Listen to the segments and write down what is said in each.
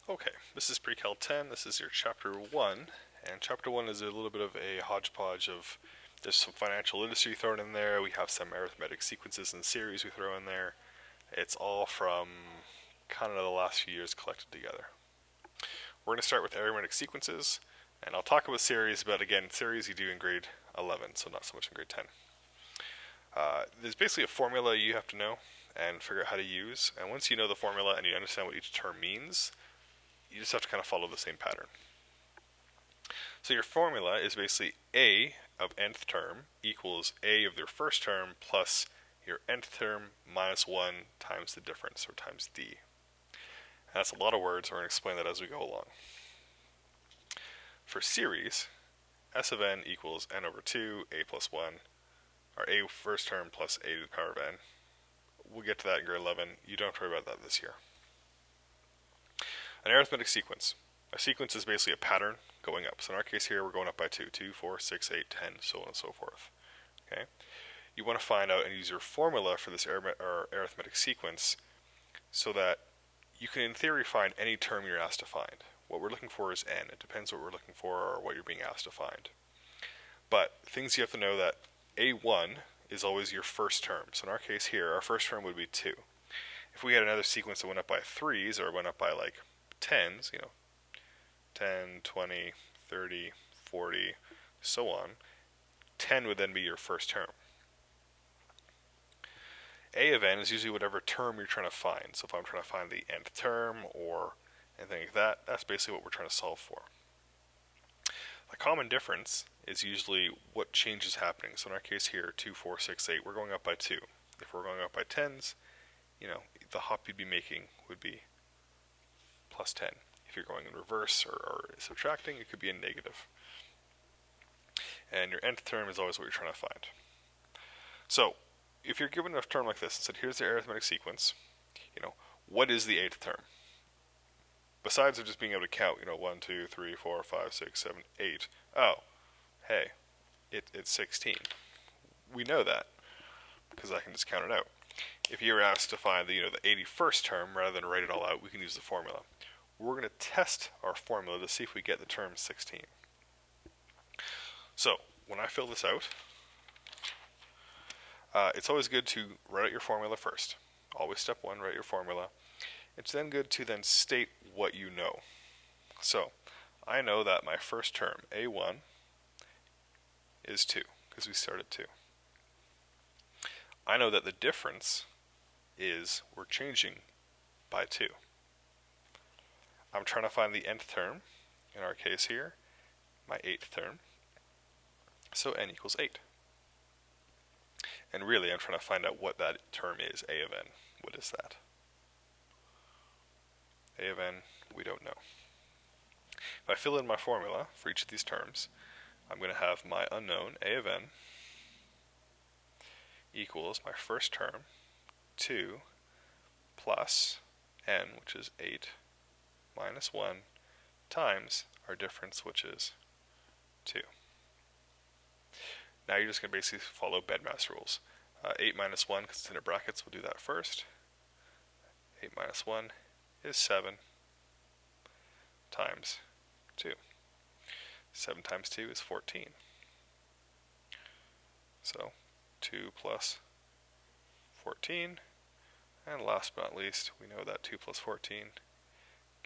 Okay, this is Pre-Cal 10, this is your Chapter 1, and Chapter 1 is a little bit of a hodgepodge of, there's some financial literacy thrown in there, we have some arithmetic sequences and series we throw in there. It's all from kind of the last few years collected together. We're going to start with arithmetic sequences, and I'll talk about series, but again, series you do in grade 11, so not so much in grade 10. There's basically a formula you have to know and figure out how to use, and once you know the formula and you understand what each term means, you just have to kind of follow the same pattern. So your formula is basically a of nth term equals a of their first term plus your nth term minus 1 times the difference, or times d. And that's a lot of words, we're going to explain that as we go along. For series, s of n equals n over 2, a plus 1, or a first term plus a to the power of n. We'll get to that in grade 11. You don't have to worry about that this year. An arithmetic sequence. A sequence is basically a pattern going up. So in our case here, we're going up by 2. 2, 4, 6, 8, 10, so on and so forth. Okay. You want to find out and use your formula for this arithmetic sequence so that you can, in theory, find any term you're asked to find. What we're looking for is n. It depends what we're looking for or what you're being asked to find. But things you have to know that a1 is always your first term. So in our case here, our first term would be 2. If we had another sequence that went up by 3s or went up by like 10s, 10, 20, 30, 40, so on, 10 would then be your first term. A of n is usually whatever term you're trying to find. So if I'm trying to find the nth term or anything like that, that's basically what we're trying to solve for. The common difference is usually what change is happening. So in our case here, 2, 4, 6, 8, we're going up by 2. If we're going up by 10s, the hop you'd be making would be plus 10. If you're going in reverse or subtracting, it could be a negative. And your nth term is always what you're trying to find. So, if you're given a term like this and said, here's the arithmetic sequence, what is the 8th term? Besides of just being able to count, 1, 2, 3, 4, 5, 6, 7, 8. Oh, hey, it's 16. We know that, because I can just count it out. If you were asked to find the 81st term, rather than write it all out, we can use the formula. We're going to test our formula to see if we get the term 16. So, when I fill this out, it's always good to write out your formula first. Always step 1, write your formula. It's then good to then state what you know. So, I know that my first term, a1, is 2, because we start at 2. I know that the difference is we're changing by 2. I'm trying to find the nth term, in our case here, my 8th term, so n equals 8. And really, I'm trying to find out what that term is, a of n. What is that? A of n, we don't know. If I fill in my formula for each of these terms, I'm going to have my unknown, a of n, equals my first term, 2, plus n, which is 8, minus 1, times our difference, which is 2. Now you're just going to basically follow bedmass rules. 8 minus 1, because it's in brackets, we'll do that first. 8 minus 1 is 7 times 2. 7 times 2 is 14. So 2 plus 14, and last but not least, we know that 2 plus 14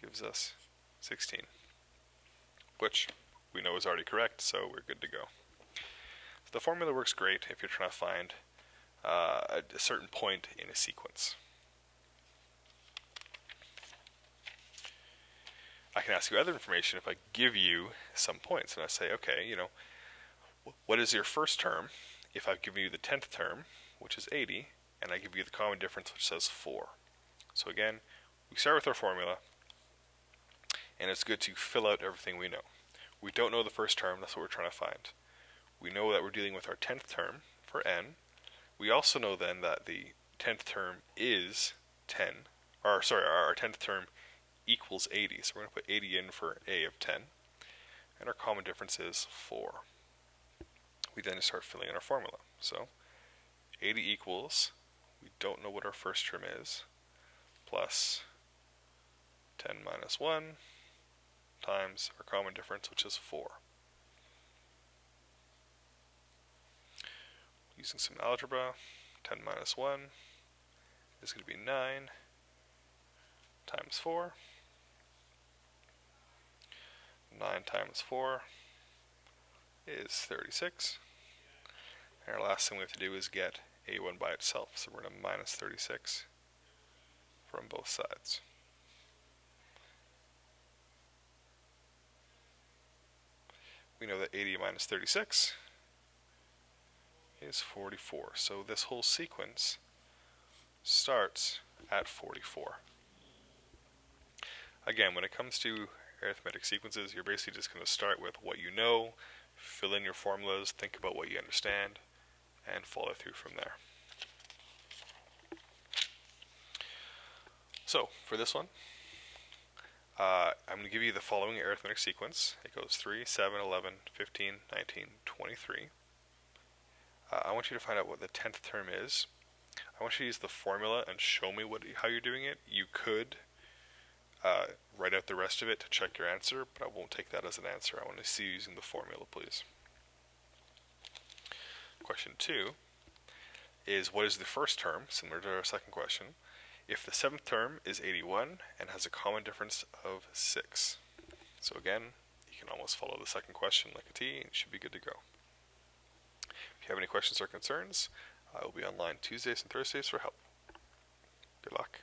gives us 16, which we know is already correct, so we're good to go. The formula works great if you're trying to find a certain point in a sequence. I can ask you other information if I give you some points, and I say, okay, what is your first term if I've given you the 10th term, which is 80, and I give you the common difference, which says 4. So again, we start with our formula, and it's good to fill out everything we know. We don't know the first term, that's what we're trying to find. We know that we're dealing with our 10th term for n. We also know then that the 10th term is 10, our 10th term equals 80. So we're going to put 80 in for a of 10. And our common difference is 4. We then start filling in our formula. So 80 equals, we don't know what our first term is, plus 10 minus 1 times our common difference, which is 4. Using some algebra, 10 minus 1 is going to be 9 times 4. 9 times 4 is 36. And our last thing we have to do is get a1 by itself. So we're going to minus 36 from both sides. We know that 80 minus 36 is 44. So this whole sequence starts at 44. Again, when it comes to arithmetic sequences, you're basically just going to start with what you know, fill in your formulas, think about what you understand, and follow through from there. So, for this one, I'm going to give you the following arithmetic sequence. It goes 3, 7, 11, 15, 19, 23. I want you to find out what the 10th term is. I want you to use the formula and show me how you're doing it. You could write out the rest of it to check your answer, but I won't take that as an answer. I want to see you using the formula, please. Question 2 is, what is the first term, similar to our second question, if the 7th term is 81 and has a common difference of 6? So again, you can almost follow the second question like a T, and you should be good to go. If you have any questions or concerns, I will be online Tuesdays and Thursdays for help. Good luck.